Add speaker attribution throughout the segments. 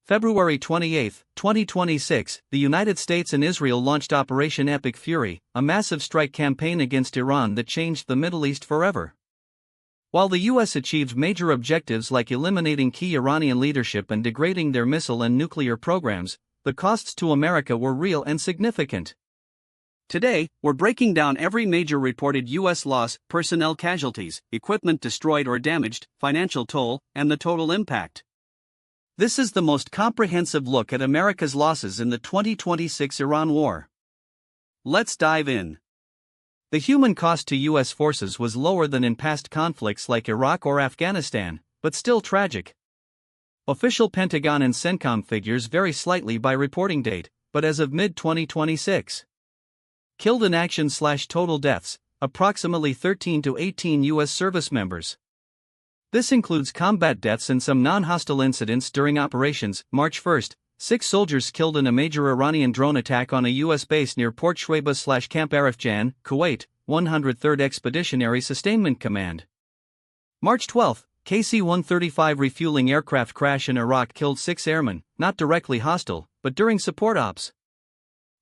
Speaker 1: February 28, 2026, the United States and Israel launched Operation Epic Fury, a massive strike campaign against Iran that changed the Middle East forever. While the U.S. achieved major objectives like eliminating key Iranian leadership and degrading their missile and nuclear programs, the costs to America were real and significant. Today, we're breaking down every major reported U.S. loss, personnel casualties, equipment destroyed or damaged, financial toll, and the total impact. This is the most comprehensive look at America's losses in the 2026 Iran war. Let's dive in. The human cost to U.S. forces was lower than in past conflicts like Iraq or Afghanistan, but still tragic. Official Pentagon and CENTCOM figures vary slightly by reporting date, but as of mid-2026. Killed in action/total deaths, approximately 13 to 18 U.S. service members. This includes combat deaths and some non-hostile incidents during operations. March 1, 6 soldiers killed in a major Iranian drone attack on a U.S. base near Port Shuaibah/Camp Arifjan, Kuwait, 103rd Expeditionary Sustainment Command. March 12, KC-135 refueling aircraft crash in Iraq killed 6 airmen, not directly hostile, but during support ops.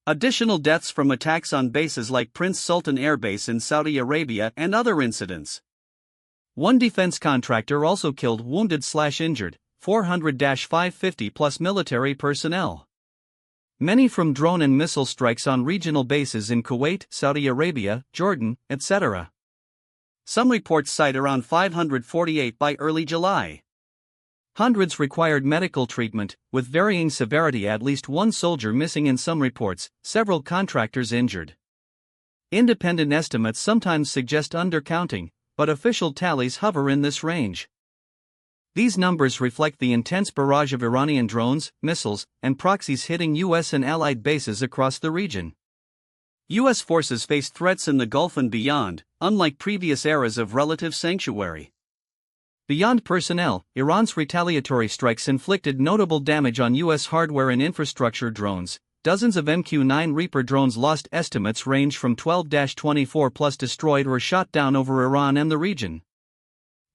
Speaker 1: Additional deaths from attacks on bases like Prince Sultan Air Base in Saudi Arabia and other incidents. One defense contractor also killed wounded/injured, 400-550 plus military personnel. Many from drone and missile strikes on regional bases in Kuwait, Saudi Arabia, Jordan, etc. Some reports cite around 548 by early July. Hundreds required medical treatment, with varying severity. At least one soldier missing in some reports, several contractors injured. Independent estimates sometimes suggest undercounting, but official tallies hover in this range. These numbers reflect the intense barrage of Iranian drones, missiles, and proxies hitting U.S. and allied bases across the region. U.S. forces face threats in the Gulf and beyond, unlike previous eras of relative sanctuary. Beyond personnel, Iran's retaliatory strikes inflicted notable damage on U.S. hardware and infrastructure. Drones. Dozens of MQ-9 Reaper drones lost. Estimates range from 12-24 plus destroyed or shot down over Iran and the region.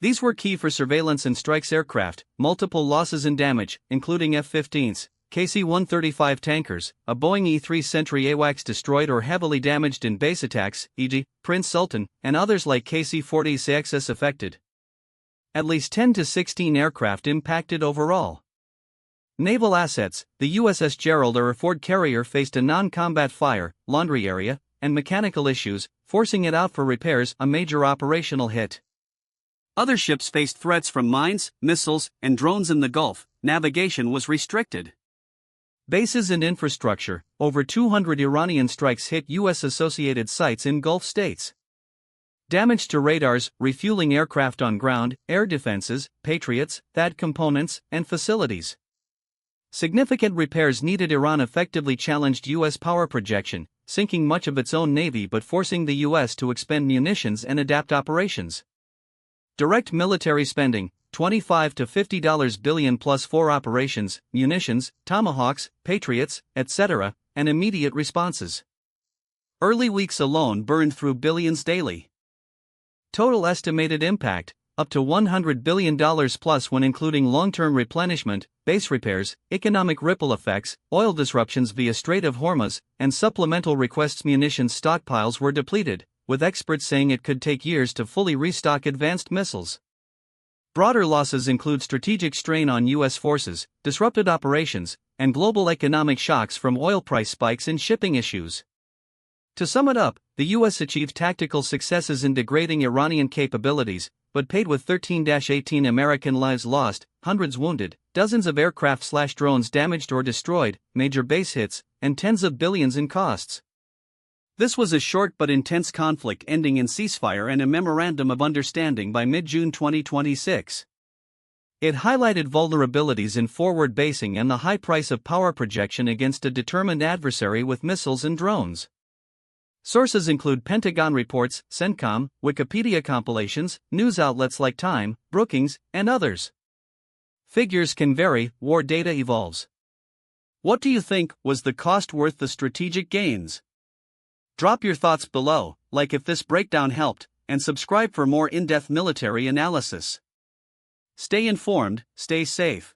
Speaker 1: These were key for surveillance and strikes aircraft, multiple losses and damage, including F-15s, KC-135 tankers, a Boeing E-3 Sentry AWACS destroyed or heavily damaged in base attacks, e.g., Prince Sultan, and others like KC-40 CXS affected. At least 10 to 16 aircraft impacted overall. Naval assets. The USS Gerald R. Ford carrier faced a non-combat fire, laundry area, and mechanical issues, forcing it out for repairs, a major operational hit. Other ships faced threats from mines, missiles, and drones in the Gulf. Navigation was restricted. Bases and infrastructure. Over 200 Iranian strikes hit U.S.-associated sites in Gulf states. Damage to radars, refueling aircraft on ground, air defenses, Patriots, THAAD components, and facilities. Significant repairs needed. Iran effectively challenged U.S. power projection, sinking much of its own navy but forcing the U.S. to expend munitions and adapt operations. Direct military spending, $25 to $50 billion plus for operations, munitions, Tomahawks, Patriots, etc., and immediate responses. Early weeks alone burned through billions daily. Total estimated impact, up to $100 billion plus when including long-term replenishment, base repairs, economic ripple effects, oil disruptions via Strait of Hormuz, and supplemental requests. Munitions stockpiles were depleted, with experts saying it could take years to fully restock advanced missiles. Broader losses include strategic strain on U.S. forces, disrupted operations, and global economic shocks from oil price spikes and shipping issues. To sum it up, the U.S. achieved tactical successes in degrading Iranian capabilities, but paid with 13-18 American lives lost, hundreds wounded, dozens of aircraft/drones damaged or destroyed, major base hits, and tens of billions in costs. This was a short but intense conflict ending in ceasefire and a memorandum of understanding by mid-June 2026. It highlighted vulnerabilities in forward basing and the high price of power projection against a determined adversary with missiles and drones. Sources include Pentagon reports, CENTCOM, Wikipedia compilations, news outlets like Time, Brookings, and others. Figures can vary, war data evolves. What do you think? Was the cost worth the strategic gains? Drop your thoughts below, like if this breakdown helped, and subscribe for more in-depth military analysis. Stay informed, stay safe.